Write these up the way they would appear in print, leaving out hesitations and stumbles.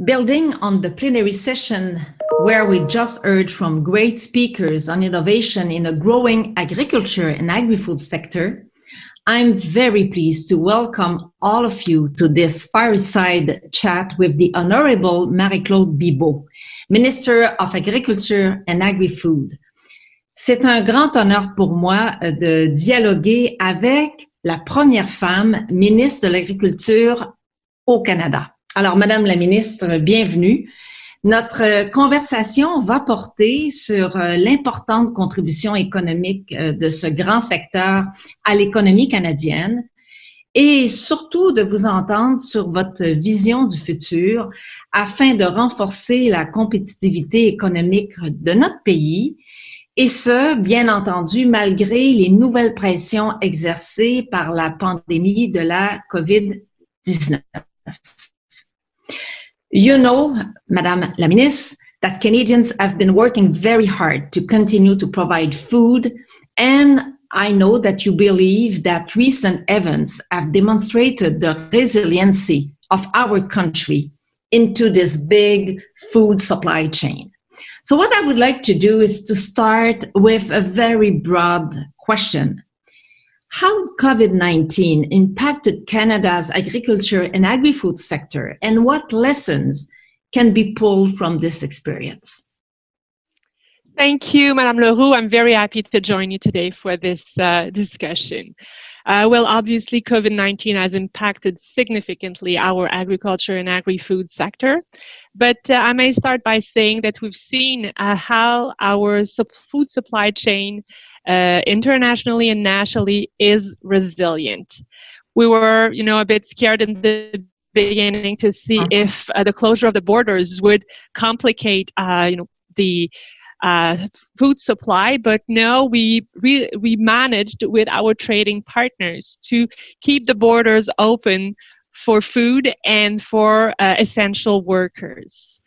Building on the plenary session where we just heard from great speakers on innovation in a growing agriculture and agri-food sector, I'm very pleased to welcome all of you to this fireside chat with the Honorable Marie-Claude Bibeau, Minister of Agriculture and Agri-Food. C'est un grand honneur pour moi de dialoguer avec la première femme ministre de l'Agriculture au Canada. Alors, Madame la ministre, bienvenue. Notre conversation va porter sur l'importante contribution économique de ce grand secteur à l'économie canadienne et surtout de vous entendre sur votre vision du futur afin de renforcer la compétitivité économique de notre pays et ce, bien entendu, malgré les nouvelles pressions exercées par la pandémie de la COVID-19. You know, Madame la Ministre, that Canadians have been working very hard to continue to provide food, and I know that you believe that recent events have demonstrated the resiliency of our country into this big food supply chain. So what I would like to do is to start with a very broad question. How COVID-19 impacted Canada's agriculture and agri-food sector, and what lessons can be pulled from this experience? Thank you, Madame Leroux. I'm very happy to join you today for this discussion. Well, obviously, COVID-19 has impacted significantly our agriculture and agri-food sector. But I may start by saying that we've seen how our food supply chain internationally and nationally is resilient. We were, a bit scared in the beginning to see if the closure of the borders would complicate, the food supply, but no, we managed with our trading partners to keep the borders open for food and for essential workers.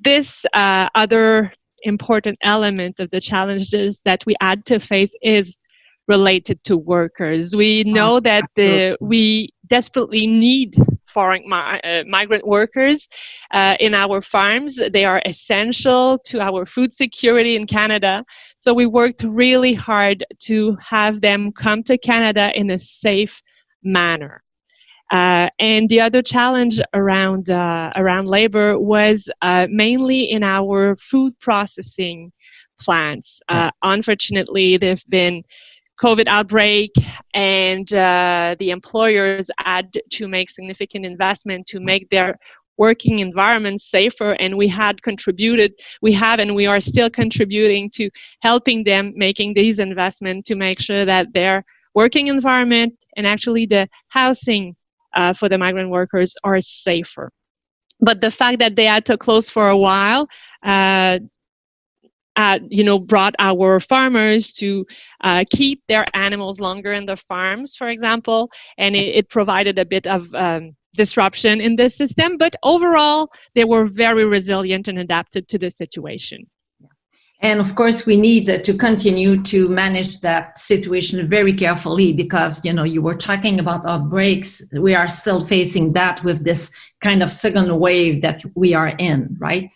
This other important element of the challenges that we had to face is related to workers. We know that we desperately need foreign migrant workers in our farms. They are essential to our food security in Canada. So we worked really hard to have them come to Canada in a safe manner. And the other challenge around labor was mainly in our food processing plants. Unfortunately, there have been COVID outbreak, and the employers had to make significant investment to make their working environment safer, and we have and we are still contributing to helping them making these investments to make sure that their working environment and actually the housing for the migrant workers are safer. But the fact that they had to close for a while brought our farmers to keep their animals longer in the farms, for example, and it provided a bit of disruption in the system. But overall, they were very resilient and adapted to the situation. And of course, we need to continue to manage that situation very carefully because, you were talking about outbreaks. We are still facing that with this kind of second wave that we are in, right?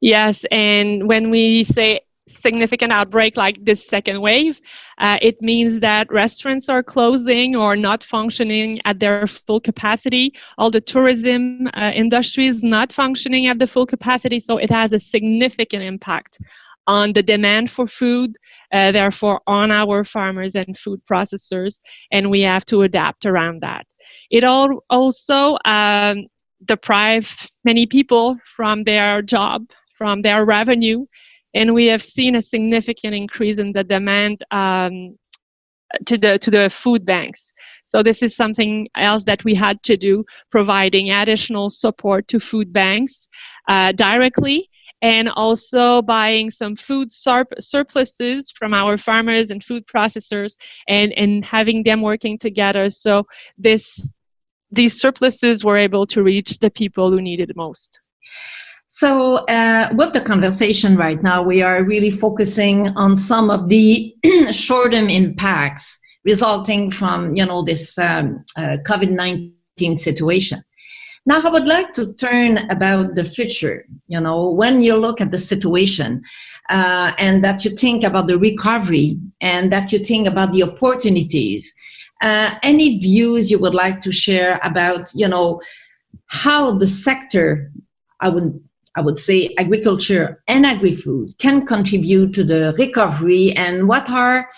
Yes, and when we say significant outbreak like this second wave, it means that restaurants are closing or not functioning at their full capacity. All the tourism industry is not functioning at the full capacity, so it has a significant impact on the demand for food, therefore on our farmers and food processors, and we have to adapt around that. It also deprived many people from their job, from their revenue, and we have seen a significant increase in the demand to the food banks. So this is something else that we had to do, providing additional support to food banks directly, and also buying some food surpluses from our farmers and food processors and having them working together. So these surpluses were able to reach the people who need it most. So with the conversation right now, we are really focusing on some of the short-term impacts resulting from, this COVID-19 situation. Now, I would like to turn about the future. You know, when you look at the situation and that you think about the recovery and that you think about the opportunities, any views you would like to share about, you know, how the sector, I would say agriculture and agri-food, can contribute to the recovery, and what are,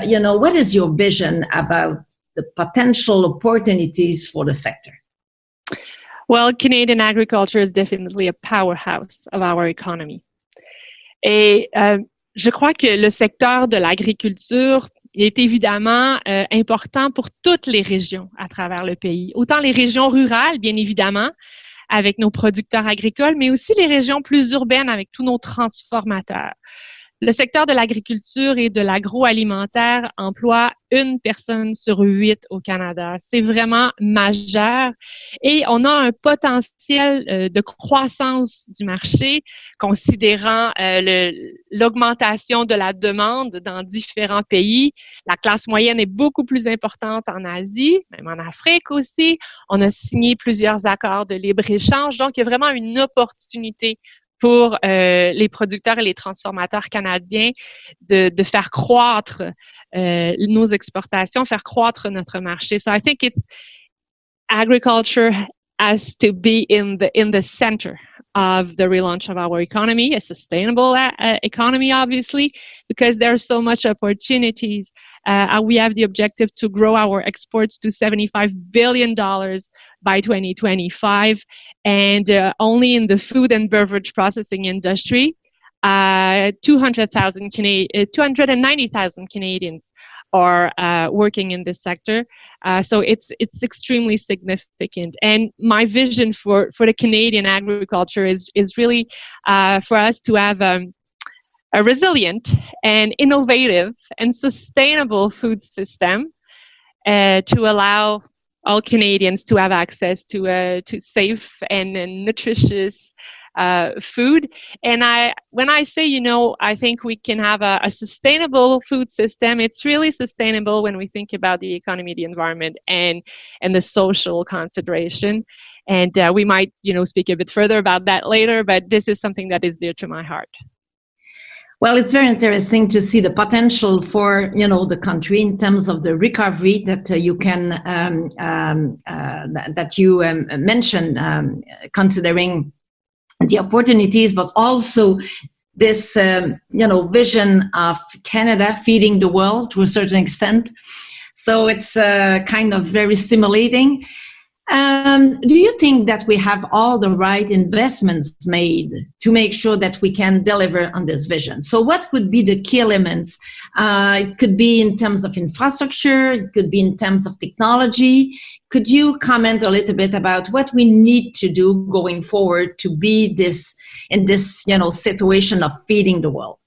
you know, what is your vision about the potential opportunities for the sector? Well, Canadian agriculture is definitely a powerhouse of our economy. Et je crois que le secteur de l'agriculture est évidemment important pour toutes les régions à travers le pays. Autant les régions rurales, bien évidemment, avec nos producteurs agricoles, mais aussi les régions plus urbaines avec tous nos transformateurs. Le secteur de l'agriculture et de l'agroalimentaire emploie 1 personne sur 8 au Canada. C'est vraiment majeur et on a un potentiel de croissance du marché considérant l'augmentation de la demande dans différents pays. La classe moyenne est beaucoup plus importante en Asie, même en Afrique aussi. On a signé plusieurs accords de libre-échange, donc il y a vraiment une opportunité pour les producteurs et les transformateurs canadiens de faire croître nos exportations, faire croître notre marché. So I think agriculture has to be in the center of the relaunch of our economy, a sustainable economy, obviously, because there's so much opportunities. We have the objective to grow our exports to $75 billion by 2025. And only in the food and beverage processing industry, 290,000 Canadians are working in this sector. So it's extremely significant. And my vision for the Canadian agriculture is really for us to have a resilient and innovative and sustainable food system to allow all Canadians to have access to safe and nutritious food. And when I say, you know, I think we can have a sustainable food system, it's really sustainable when we think about the economy, the environment, and the social consideration. And we might, you know, speak a bit further about that later, but this is something that is dear to my heart. Well, it's very interesting to see the potential for, you know, the country in terms of the recovery that you can that you mentioned, considering the opportunities, but also this, you know, vision of Canada feeding the world to a certain extent. So it's kind of very stimulating. Do you think that we have all the right investments made to make sure that we can deliver on this vision? So what would be the key elements? It could be in terms of infrastructure, it could be in terms of technology. Could you comment a little bit about what we need to do going forward to be in this, you know, situation of feeding the world?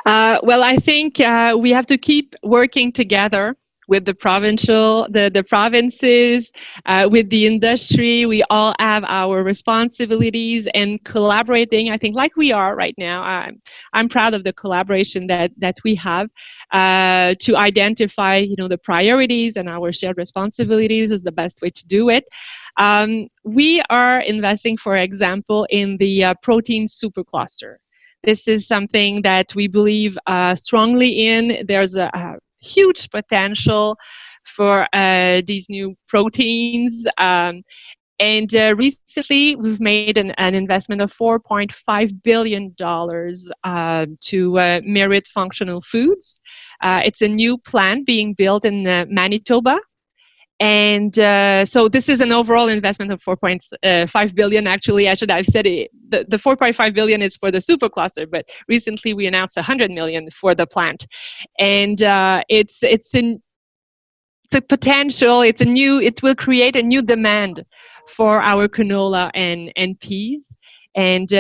Well, I think we have to keep working together with the provinces, with the industry. We all have our responsibilities, and collaborating, I think, like we are right now. I'm proud of the collaboration that we have to identify, you know, the priorities and our shared responsibilities is the best way to do it. We are investing, for example, in the protein supercluster. This is something that we believe strongly in. There's a huge potential for these new proteins. And recently, we've made an investment of $4.5 billion to Merit Functional Foods. It's a new plant being built in Manitoba. And so this is an overall investment of $4.5 billion. Actually, I should have said it. The $4.5 billion is for the supercluster, but recently we announced $100 million for the plant. And it's a potential. It will create a new demand for our canola and peas. And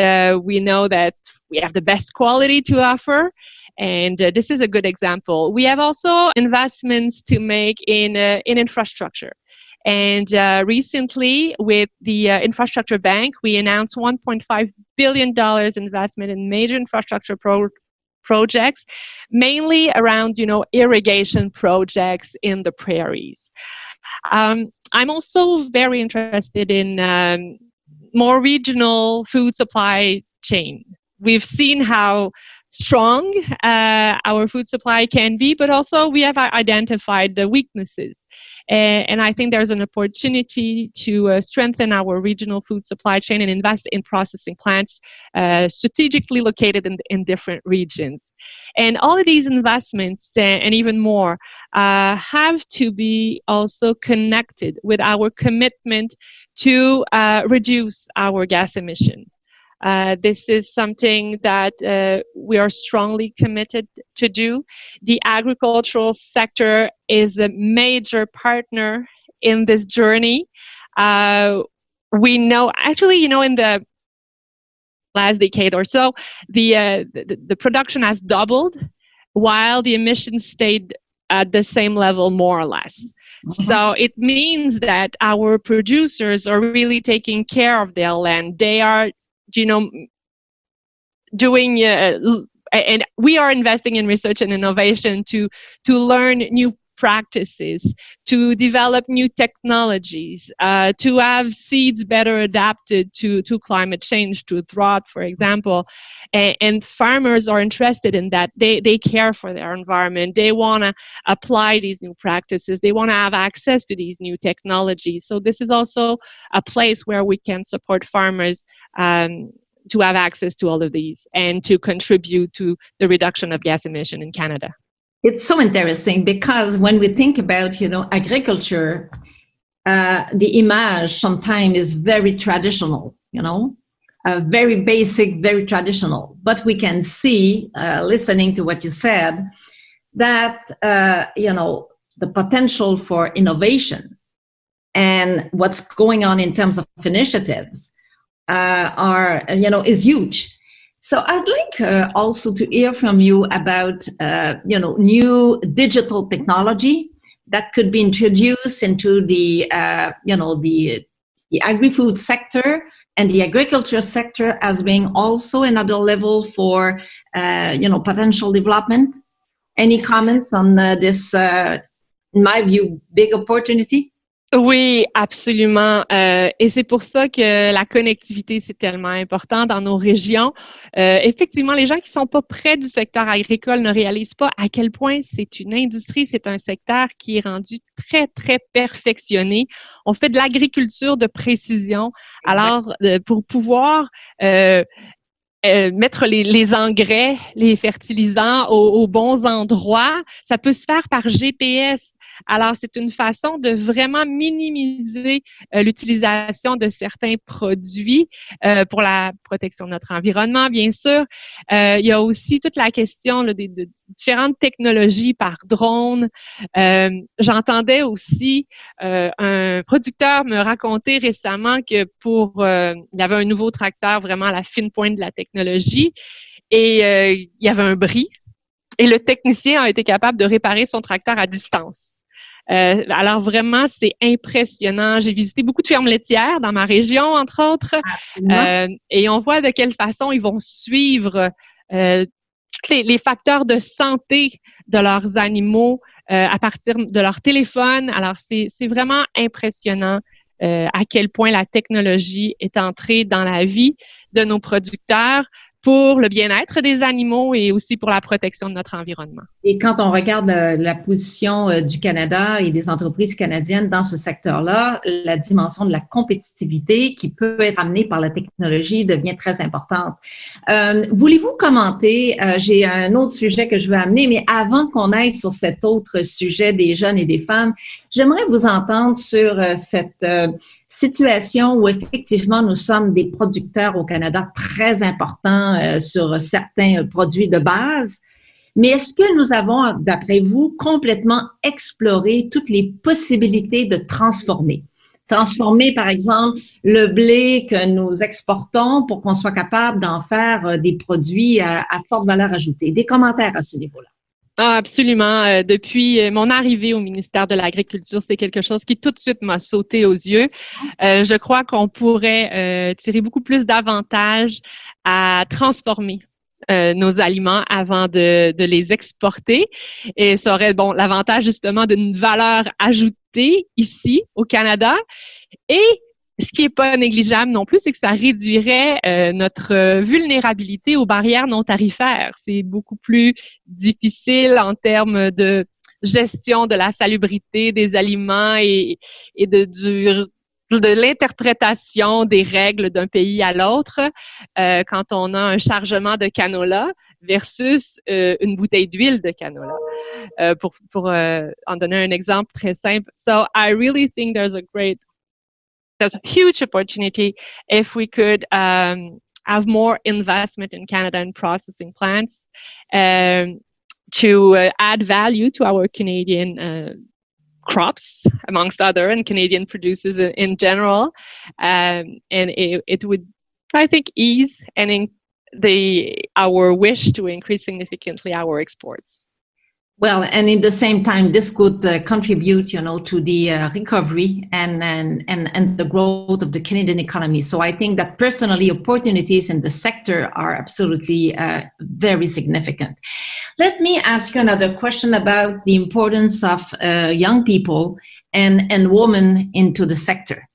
we know that we have the best quality to offer. And this is a good example. We have also investments to make in infrastructure. And recently, with the Infrastructure Bank, we announced $1.5 billion investment in major infrastructure projects, mainly around, you know, irrigation projects in the prairies. I'm also very interested in more regional food supply chain. We've seen how strong our food supply can be, but also we have identified the weaknesses. And I think there's an opportunity to strengthen our regional food supply chain and invest in processing plants strategically located in different regions. And all of these investments and even more have to be also connected with our commitment to reduce our gas emission. This is something that we are strongly committed to do. The agricultural sector is a major partner in this journey. We know, actually, in the last decade or so, the production has doubled while the emissions stayed at the same level, more or less. Mm-hmm. So it means that our producers are really taking care of their land. They are doing, and we are investing in research and innovation to learn new practices, to develop new technologies, to have seeds better adapted to climate change, to drought, for example. And farmers are interested in that. They care for their environment. They want to apply these new practices. They want to have access to these new technologies. So this is also a place where we can support farmers to have access to all of these and to contribute to the reduction of gas emission in Canada. It's so interesting because when we think about, agriculture, the image sometimes is very traditional, very basic, very traditional. But we can see, listening to what you said, that, the potential for innovation and what's going on in terms of initiatives is huge. So I'd like also to hear from you about, new digital technology that could be introduced into the agri-food sector and the agriculture sector as being also another level for, potential development. Any comments on this, in my view, big opportunity? Oui, absolument. Et c'est pour ça que la connectivité, c'est tellement important dans nos régions. Effectivement, les gens qui sont pas près du secteur agricole ne réalisent pas à quel point c'est une industrie, c'est un secteur qui est rendu très, très perfectionné. On fait de l'agriculture de précision. Alors, pour pouvoir mettre les engrais, les fertilisants aux bons endroits, ça peut se faire par GPS. Alors, c'est une façon de vraiment minimiser l'utilisation de certains produits pour la protection de notre environnement, bien sûr. Il y a aussi toute la question de différentes technologies par drone. J'entendais aussi un producteur me raconter récemment que il y avait un nouveau tracteur vraiment à la fine pointe de la technologie et il y avait un bris et le technicien a été capable de réparer son tracteur à distance. Alors vraiment, c'est impressionnant. J'ai visité beaucoup de fermes laitières dans ma région, entre autres, et on voit de quelle façon ils vont suivre tous les facteurs de santé de leurs animaux à partir de leur téléphone. Alors, c'est vraiment impressionnant à quel point la technologie est entrée dans la vie de nos producteurs pour le bien-être des animaux et aussi pour la protection de notre environnement. Et quand on regarde la position du Canada et des entreprises canadiennes dans ce secteur-là, la dimension de la compétitivité qui peut être amenée par la technologie devient très importante. Voulez-vous commenter? J'ai un autre sujet que je veux amener, mais avant qu'on aille sur cet autre sujet des jeunes et des femmes, j'aimerais vous entendre sur cette situation où effectivement nous sommes des producteurs au Canada très importants sur certains produits de base. Mais est-ce que nous avons, d'après vous, complètement exploré toutes les possibilités de transformer? Transformer, par exemple, le blé que nous exportons pour qu'on soit capable d'en faire des produits à forte valeur ajoutée. Des commentaires à ce niveau-là. Ah, absolument. Depuis mon arrivée au ministère de l'Agriculture, c'est quelque chose qui tout de suite m'a sauté aux yeux. Je crois qu'on pourrait tirer beaucoup plus d'avantages à transformer nos aliments avant de les exporter. Et ça aurait, bon, l'avantage justement d'une valeur ajoutée ici au Canada. Et ce qui est pas négligeable non plus, c'est que ça réduirait notre vulnérabilité aux barrières non tarifaires. C'est beaucoup plus difficile en termes de gestion de la salubrité des aliments et de l'interprétation des règles d'un pays à l'autre quand on a un chargement de canola versus une bouteille d'huile de canola. Pour en donner un exemple très simple. So I really think there's a huge opportunity if we could have more investment in Canada in processing plants to add value to our Canadian crops, amongst other, and Canadian producers in general. And it would, I think, ease our wish to increase significantly our exports. Well, and in the same time, this could contribute, to the recovery and the growth of the Canadian economy. So I think that personally, opportunities in the sector are absolutely very significant. Let me ask you another question about the importance of young people and women into the sector.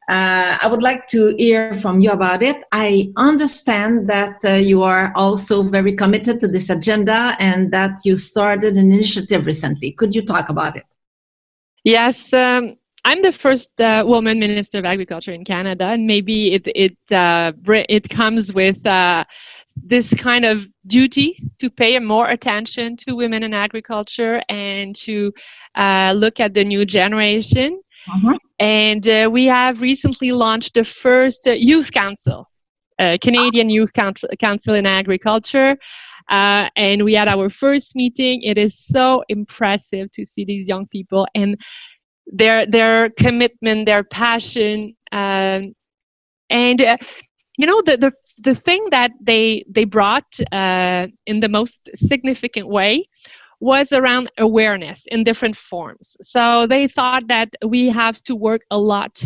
I would like to hear from you about it. I understand that you are also very committed to this agenda and that you started an initiative recently. Could you talk about it? Yes, I'm the first woman Minister of Agriculture in Canada, and maybe it comes with this kind of duty to pay more attention to women in agriculture and to look at the new generation. Uh-huh. And we have recently launched the first Youth Council, Canadian Youth Council in Agriculture. And we had our first meeting. It is so impressive to see these young people and their commitment, their passion. The thing that they brought in the most significant way was around awareness in different forms. So they thought that we have to work a lot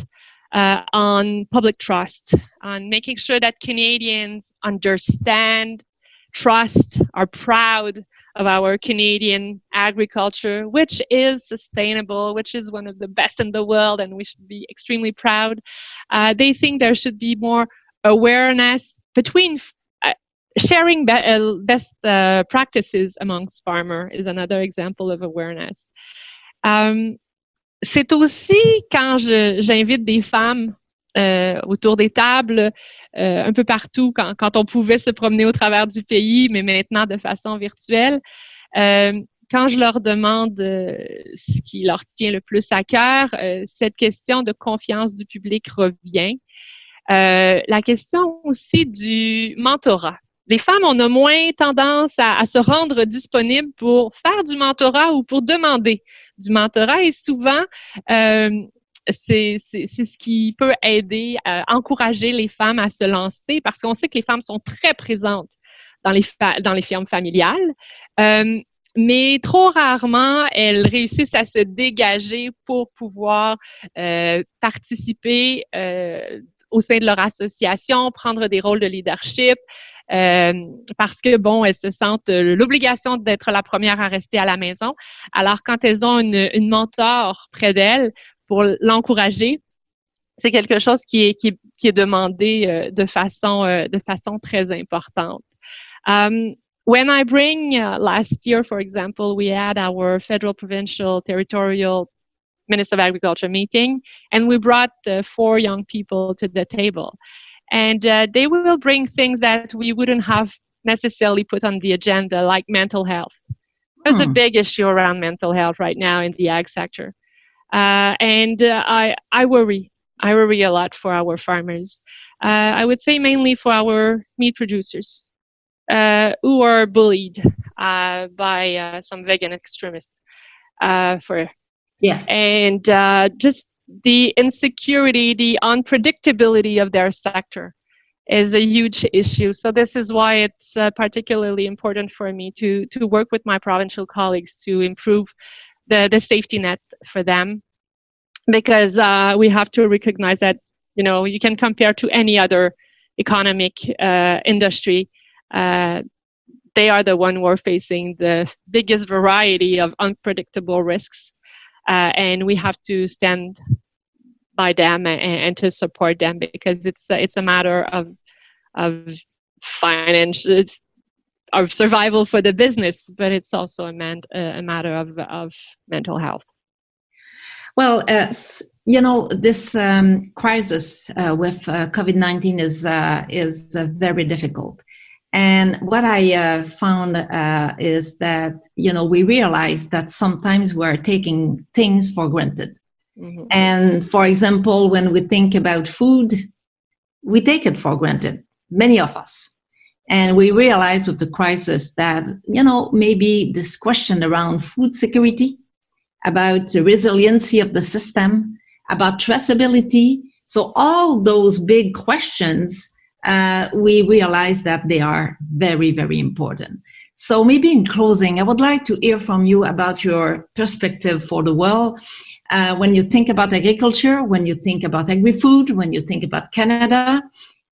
on public trust, on making sure that Canadians understand, trust, are proud of our Canadian agriculture, which is sustainable, which is one of the best in the world, and we should be extremely proud. They think there should be more awareness between sharing best practices amongst farmers is another example of awareness. C'est aussi quand j'invite des femmes autour des tables, un peu partout, quand on pouvait se promener au travers du pays, mais maintenant de façon virtuelle. Quand je leur demande ce qui leur tient le plus à cœur, cette question de confiance du public revient. La question aussi du mentorat. Les femmes, on a moins tendance à se rendre disponibles pour faire du mentorat ou pour demander du mentorat. Et souvent, c'est ce qui peut aider à encourager les femmes à se lancer parce qu'on sait que les femmes sont très présentes dans les fermes familiales. Mais trop rarement, elles réussissent à se dégager pour pouvoir participer au sein de leur association, prendre des rôles de leadership, parce que, bon, elles se sentent l'obligation d'être la première à rester à la maison. Alors, quand elles ont une mentor près d'elles pour l'encourager, c'est quelque chose qui est demandé de façon très importante. When I bring last year, for example, we had our federal, provincial, territorial Minister of Agriculture meeting, and we brought 4 young people to the table. And they will bring things that we wouldn't have necessarily put on the agenda, like mental health. There's a big issue around mental health right now in the ag sector. And I worry. I worry a lot for our farmers. I would say mainly for our meat producers who are bullied by some vegan extremists. Yes. And just the insecurity, the unpredictability of their sector is a huge issue. So this is why it's particularly important for me to work with my provincial colleagues to improve the safety net for them. Because we have to recognize that, you can compare to any other economic industry. they are the one who are facing the biggest variety of unpredictable risks, and we have to stand by them and to support them, because it's a matter of financial, of survival for the business, but it's also a matter of mental health. Well, this crisis with COVID-19 is very difficult. And what I found is that, we realize that sometimes we're taking things for granted. Mm-hmm. And for example, when we think about food, we take it for granted, many of us. And we realize with the crisis that, maybe this question around food security, about the resiliency of the system, about traceability. So all those big questions, we realize that they are very, very important. So maybe in closing, I would like to hear from you about your perspective for the world. When you think about agriculture, when you think about agri-food, when you think about Canada,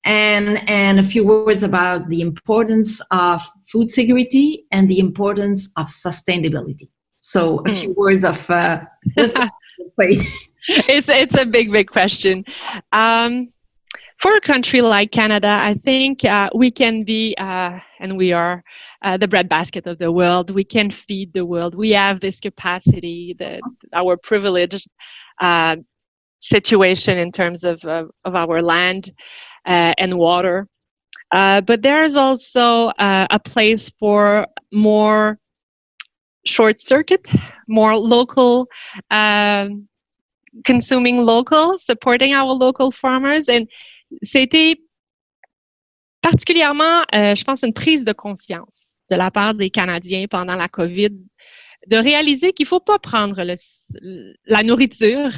and a few words about the importance of food security and the importance of sustainability. So a few words of wisdom, It's a big question. For a country like Canada, I think we can be, and we are the breadbasket of the world. We can feed the world. We have this capacity, our privileged situation in terms of our land and water. But there's also a place for more short circuit, more local, consuming local, supporting our local farmers. And c'était particulièrement, je pense, une prise de conscience de la part des Canadiens pendant la COVID, de réaliser qu'il ne faut pas prendre la nourriture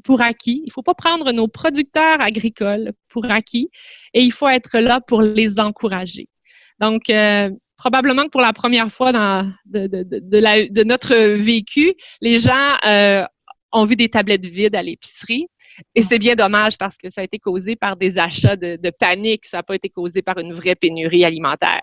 pour acquis, il ne faut pas prendre nos producteurs agricoles pour acquis, et il faut être là pour les encourager. Donc, probablement que pour la première fois de notre vécu, les gens ont vu des tablettes vides à l'épicerie. Et c'est bien dommage parce que ça a été causé par des achats de panique. Ça n'a pas été causé par une vraie pénurie alimentaire.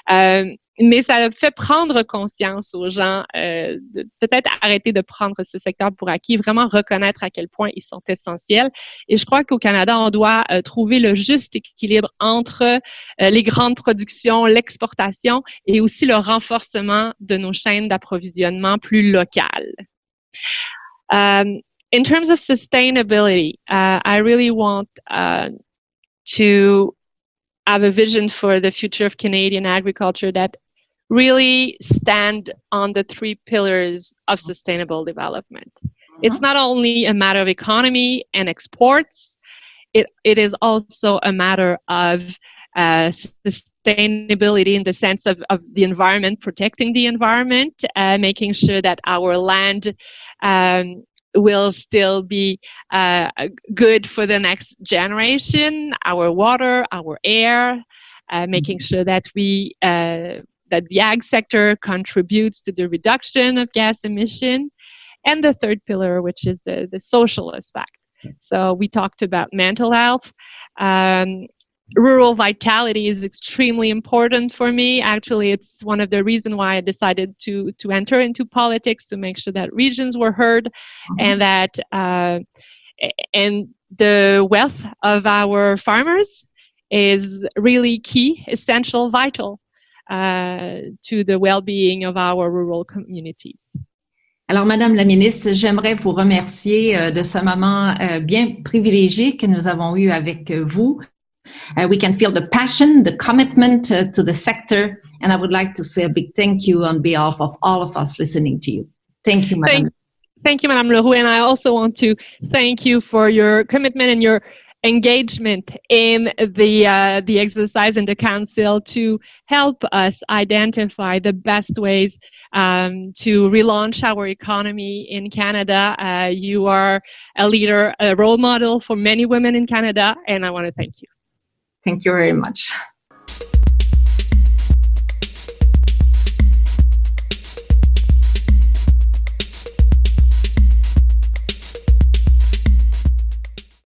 Mais ça fait prendre conscience aux gens de peut-être arrêter de prendre ce secteur pour acquis, vraiment reconnaître à quel point ils sont essentiels. Et je crois qu'au Canada, on doit trouver le juste équilibre entre les grandes productions, l'exportation et aussi le renforcement de nos chaînes d'approvisionnement plus locales. In terms of sustainability, I really want to have a vision for the future of Canadian agriculture that really stand on the three pillars of sustainable development. Mm-hmm. It's not only a matter of economy and exports, it is also a matter of sustainability in the sense of the environment, protecting the environment, making sure that our land will still be good for the next generation, our water, our air, making sure that that the ag sector contributes to the reduction of gas emission, and the third pillar, which is the social aspect. So we talked about mental health. Rural vitality is extremely important for me. Actually, it's one of the reasons why I decided to enter into politics, to make sure that regions were heard, and that and the wealth of our farmers is really key, essential, vital to the well-being of our rural communities. Alors, Madame la ministre, j'aimerais vous remercier de ce moment bien privilégié que nous avons eu avec vous. We can feel the passion, the commitment to the sector, and I would like to say a big thank you on behalf of all of us listening to you. Thank you, Madame. Thank you, Madame Leroux, and I also want to thank you for your commitment and your engagement in the exercise in the council to help us identify the best ways to relaunch our economy in Canada. You are a leader, a role model for many women in Canada, and I want to thank you. Thank you very much.